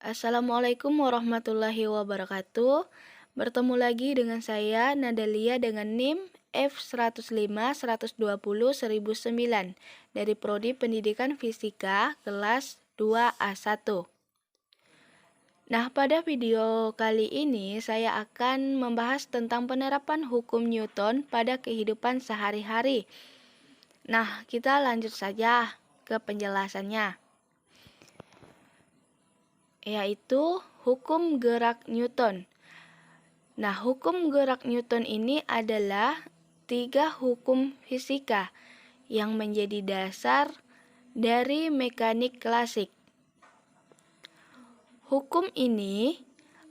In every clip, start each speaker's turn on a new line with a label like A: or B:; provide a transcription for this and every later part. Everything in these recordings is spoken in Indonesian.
A: Assalamualaikum warahmatullahi wabarakatuh. Bertemu lagi dengan saya Nadalia dengan NIM F105-120-1009 dari Prodi Pendidikan Fisika kelas 2A1. Nah, pada video kali ini saya akan membahas tentang penerapan hukum Newton pada kehidupan sehari-hari. Nah, kita lanjut saja ke penjelasannya, yaitu hukum gerak Newton. Nah, hukum gerak Newton ini adalah 3 hukum fisika yang menjadi dasar dari mekanik klasik. Hukum ini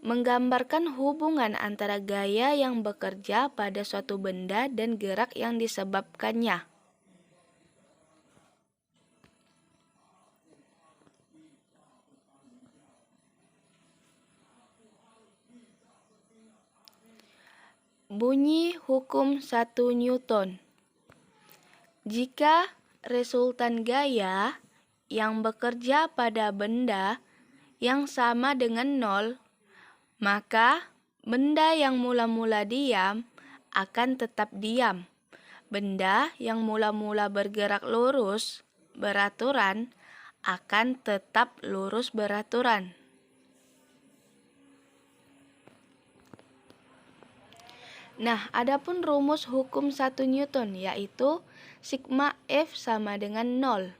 A: menggambarkan hubungan antara gaya yang bekerja pada suatu benda dan gerak yang disebabkannya. Bunyi hukum 1 Newton. Jika resultan gaya yang bekerja pada benda yang sama dengan 0, maka benda yang mula-mula diam akan tetap diam. Benda yang mula-mula bergerak lurus beraturan akan tetap lurus beraturan. Nah, adapun rumus hukum 1 Newton yaitu sigma F sama dengan 0.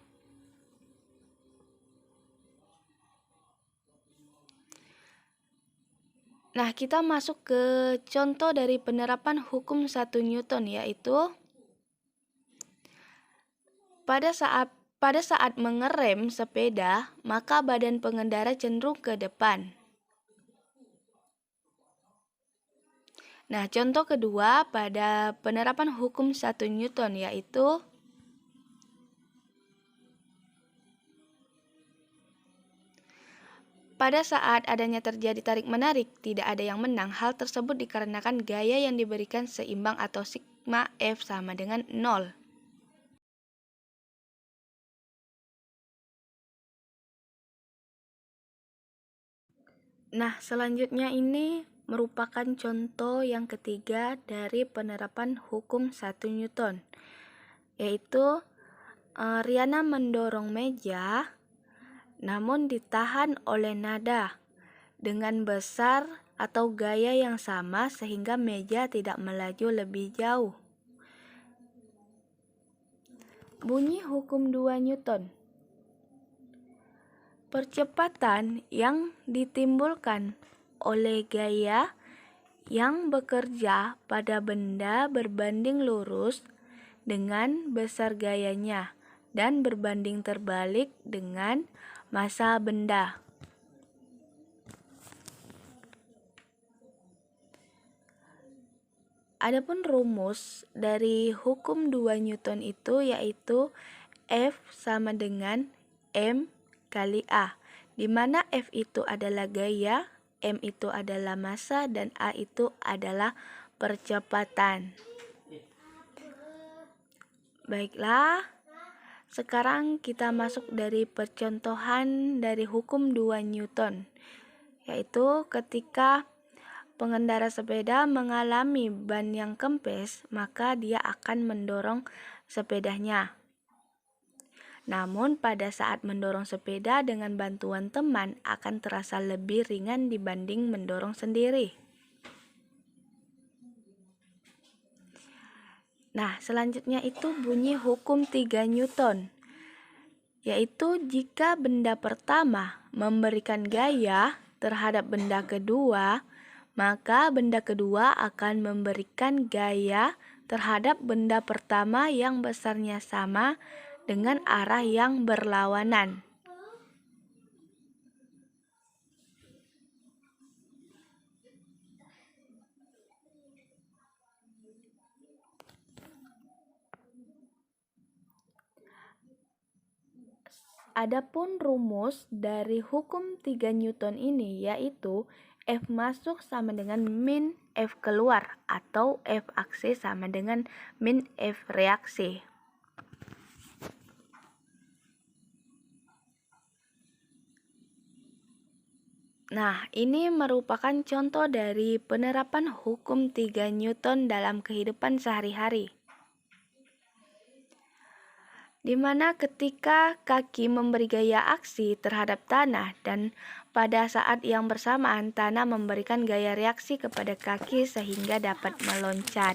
A: Nah, kita masuk ke contoh dari penerapan hukum 1 Newton yaitu pada saat mengerem sepeda, maka badan pengendara cenderung ke depan. Nah, contoh kedua pada penerapan hukum 1 Newton yaitu pada saat adanya terjadi tarik-menarik, tidak ada yang menang. Hal tersebut dikarenakan gaya yang diberikan seimbang atau sigma F sama dengan 0. Nah, selanjutnya ini merupakan contoh yang ketiga dari penerapan hukum 1 Newton, yaitu Riana mendorong meja namun ditahan oleh nada dengan besar atau gaya yang sama sehingga meja tidak melaju lebih jauh. Bunyi hukum 2 Newton. Percepatan yang ditimbulkan oleh gaya yang bekerja pada benda berbanding lurus dengan besar gayanya dan berbanding terbalik dengan massa benda. Adapun rumus dari hukum 2 Newton itu yaitu F sama dengan M kali A, di mana F itu adalah gaya, M itu adalah massa, dan A itu adalah percepatan. Baiklah, sekarang kita masuk dari percontohan dari hukum 2 Newton, yaitu ketika pengendara sepeda mengalami ban yang kempes, maka dia akan mendorong sepedanya. Namun pada saat mendorong sepeda dengan bantuan teman akan terasa lebih ringan dibanding mendorong sendiri. Nah, selanjutnya itu bunyi hukum 3 Newton, yaitu jika benda pertama memberikan gaya terhadap benda kedua, maka benda kedua akan memberikan gaya terhadap benda pertama yang besarnya sama dengan arah yang berlawanan. Adapun rumus dari hukum 3 Newton ini yaitu F masuk sama dengan min F keluar atau F aksi sama dengan min F reaksi. Nah, ini merupakan contoh dari penerapan hukum 3 Newton dalam kehidupan sehari-hari. Di mana ketika kaki memberi gaya aksi terhadap tanah dan pada saat yang bersamaan tanah memberikan gaya reaksi kepada kaki sehingga dapat meloncat.